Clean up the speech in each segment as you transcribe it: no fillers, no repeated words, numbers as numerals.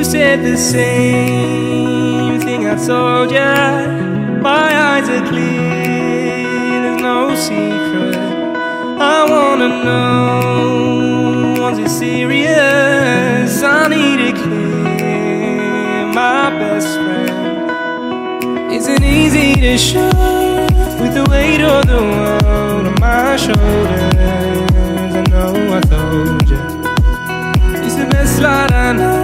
said the same thing I told ya. My eyes are clear, there's no secret. I wanna know, was it serious? I need it clear, my best friend. Isn't easy to show with the weight of the world on my shoulders. I know I told you, it's the best light I know.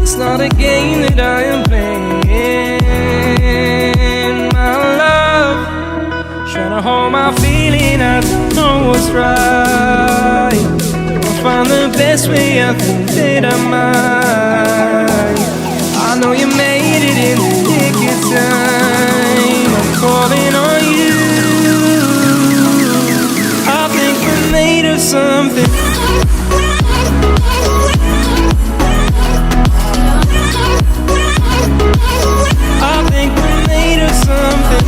It's not a game that I am playing. My love, trying to hold my feeling, I don't know what's right. I'll find the best way, I think that I might. I know you made it in the nick of time. I'm calling on you. I think we're made of something. I think we're made of something.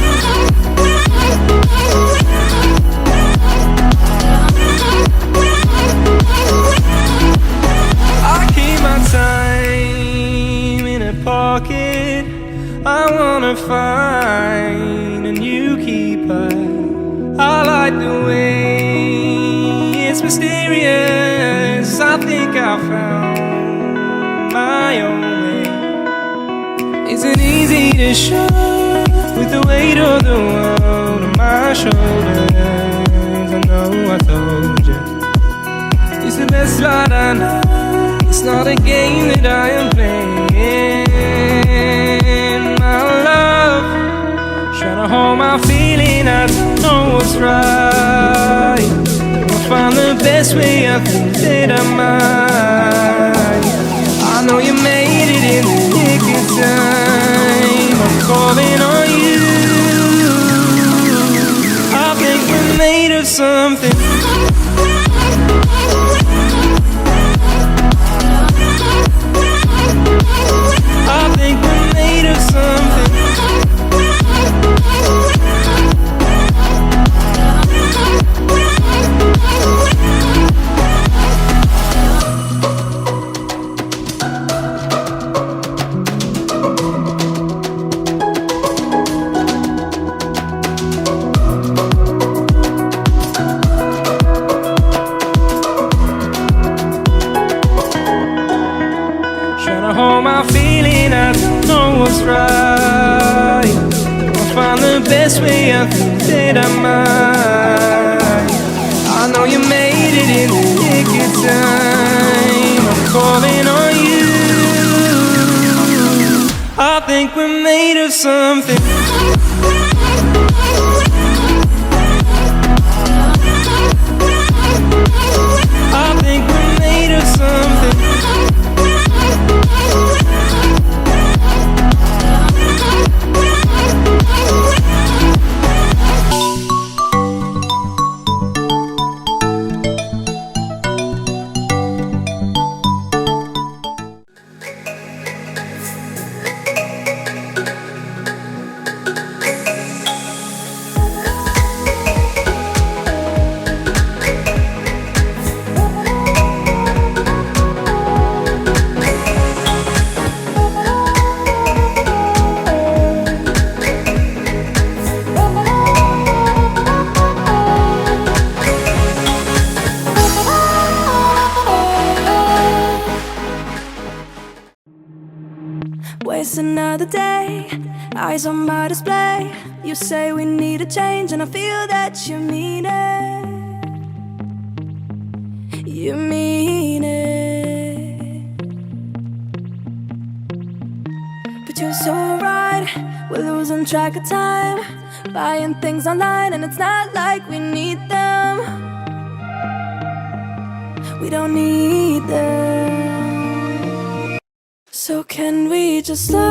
I keep my time in a pocket. I wanna find a new keeper. I like the way it's mysterious. I think I found my own way. Isn't easy to show with the weight of the world on my shoulders. I know I told you, it's the best light I know. It's not a game that I am playing. My love, trying to hold my feeling, I don't know what's right. I'll find the best way, I think that I might. I know you made it in the nick of time. I'm calling on you. I think we're made of something. I think we're made of something. Hold my feeling, I don't know what's right. I'll find the best way, I think that I might. I know you made it in the nick of time. I'm calling on you. I think we're made of something. I think we're made of something. Waste another day, eyes on my display. You say we need a change, and I feel that you mean it. You mean it. But you're so right, we're losing track of time, buying things online, and it's not like we need them. We don't need them. So can we just slow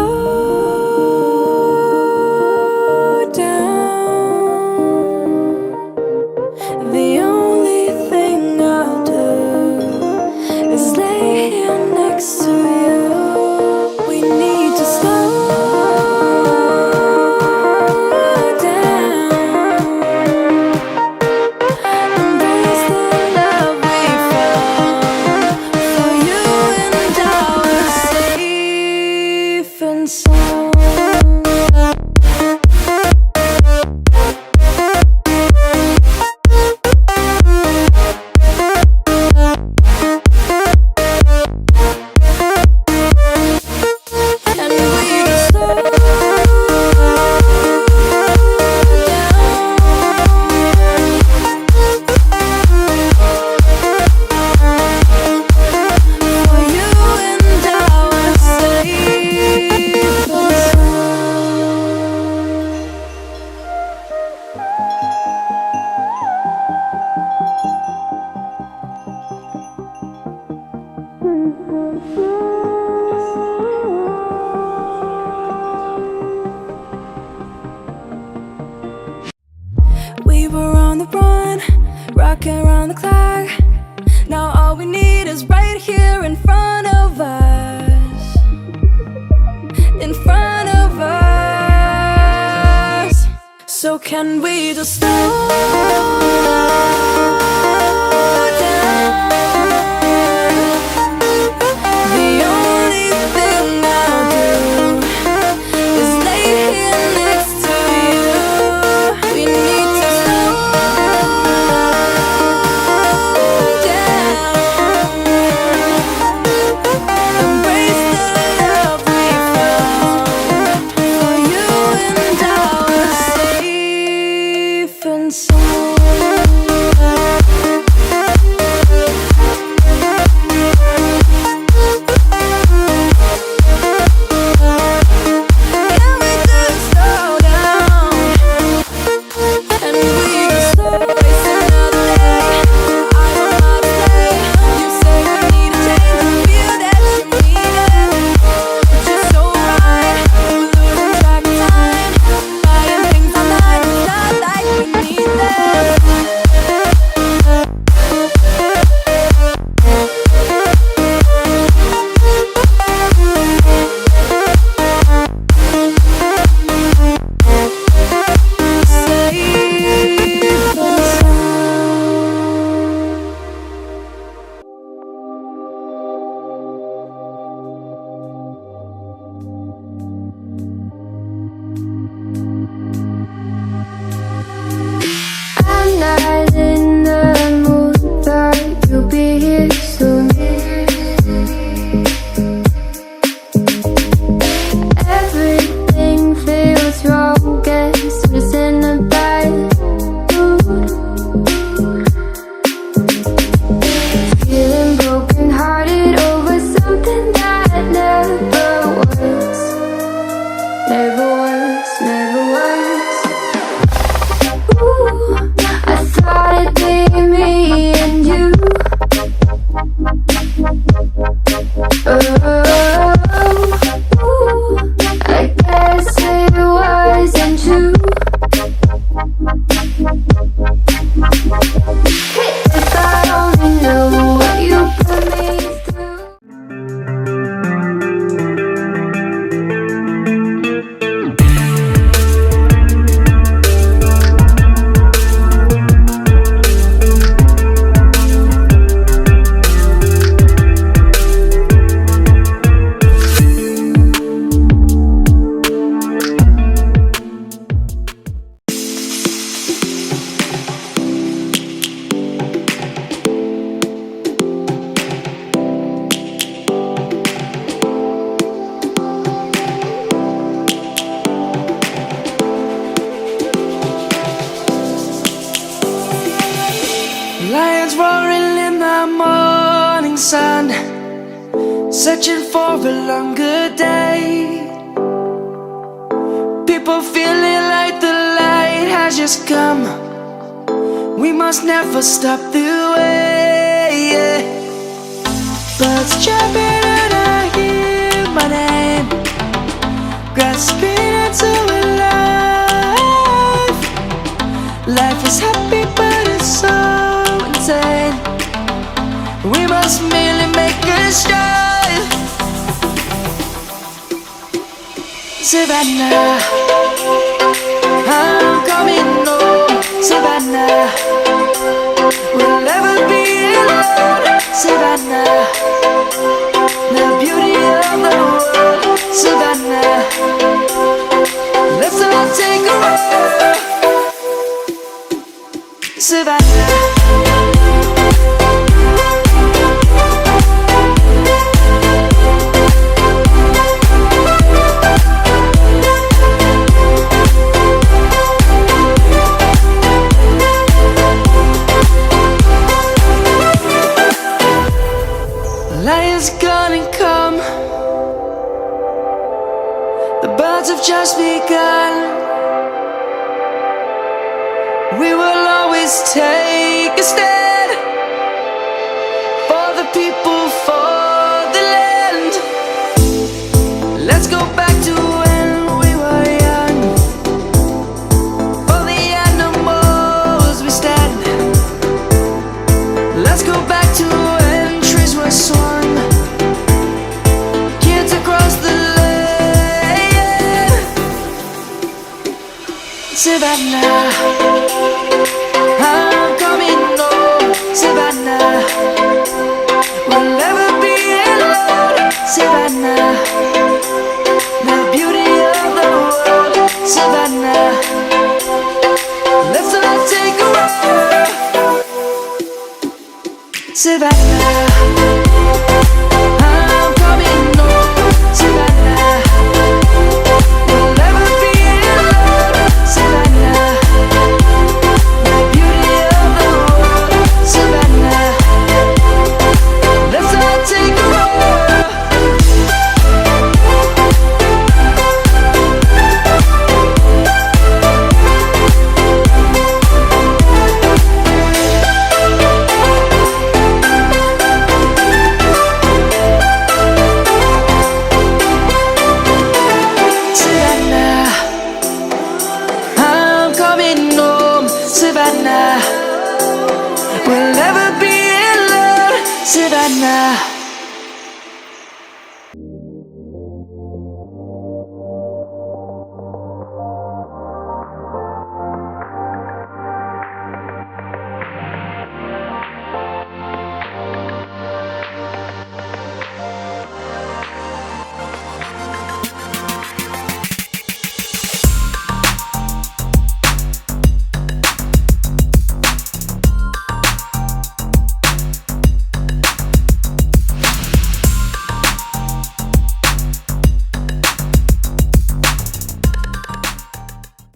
down? The only thing I'll do is lay here next to you. We need to slow down. Embrace the love we found for you and ours. the run, rocking around the clock. Now all we need is right here in front of us. In front of us. So can we just slow down? The only thing I'll do is lay here next to you. We need to slow down. Embrace the love we found. For you and I are safe and sound. Can we just slow down? And we can slow waste another day. I don't know how to say. You say we need a change. I feel that you need it. But you're so right. We're losing track of time. Buying things online. It's not like we need them. Safe and sound. I'm not in the mood, but you'll be here soon. Everything feels wrong, guess we're just in a bad mood. Feeling broken hearted over something that never was. Never was, never was. Ooh, I thought it'd be me and you. Oh, ooh, I guess it wasn't true. If I only knew what you put me through. Lions roaring in the morning sun, searching for a longer day. People feeling like the light has just come. We must never stop the way. Birds jumping and I hear my name, grasping into a life. Life is happy but it's so insane. We must merely make a strive. Savannah, I'm coming home. Savannah, we'll never be alone. Savannah, the beauty of the world. Savannah, let's all take a ride. Savannah. Lion's gonna come. The birds have just begun. We will always take a stand for the people, for the land. Let's go back to when we were young. For the animals we stand. I'm coming home, Savannah. We'll never be alone, Savannah. The beauty of the world, Savannah. Let's all take a walk, Savannah. I'm coming home, Savannah. We'll never be alone, Savannah. The beauty of the world, Savannah. Let's all take a walk. Savannah, I'm coming home, Savannah. We'll never be alone, Savannah.